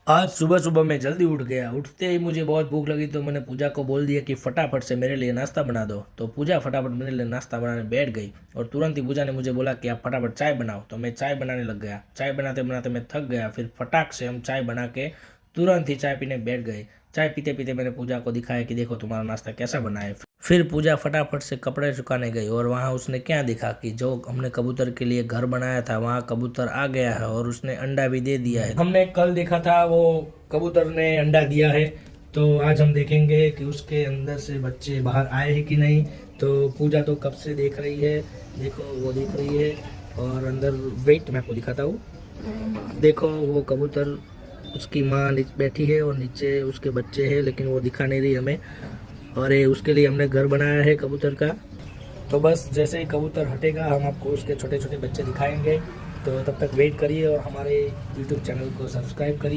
आज सुबह सुबह मैं जल्दी उठ गया। उठते ही मुझे बहुत भूख लगी तो मैंने पूजा को बोल दिया कि फटाफट से मेरे लिए नाश्ता बना दो। तो पूजा फटाफट मेरे लिए नाश्ता बनाने बैठ गई और तुरंत ही पूजा ने मुझे बोला कि आप फटाफट चाय बनाओ। तो मैं चाय बनाने लग गया। चाय बनाते बनाते मैं थक गया। फिर फटाक से हम चाय बना के तुरंत ही चाय पीने बैठ गए। चाय पीते पीते मैंने पूजा को दिखाया कि देखो तुम्हारा नाश्ता कैसा बना है। फिर पूजा फटाफट से कपड़े सुखाने गई और वहाँ उसने क्या देखा कि जो हमने कबूतर के लिए घर बनाया था वहाँ कबूतर आ गया है और उसने अंडा भी दे दिया है। हमने कल देखा था वो कबूतर ने अंडा दिया है, तो आज हम देखेंगे कि उसके अंदर से बच्चे बाहर आए हैं कि नहीं। तो पूजा तो कब से देख रही है, देखो वो देख रही है। और अंदर वेट मैं आपको दिखाता हूँ। देखो वो कबूतर, उसकी माँ बैठी है और नीचे उसके बच्चे हैं, लेकिन वो दिखा नहीं रही हमें। और ये उसके लिए हमने घर बनाया है कबूतर का। तो बस जैसे ही कबूतर हटेगा हम आपको उसके छोटे छोटे बच्चे दिखाएंगे। तो तब तक वेट करिए और हमारे यूट्यूब चैनल को सब्सक्राइब करिए।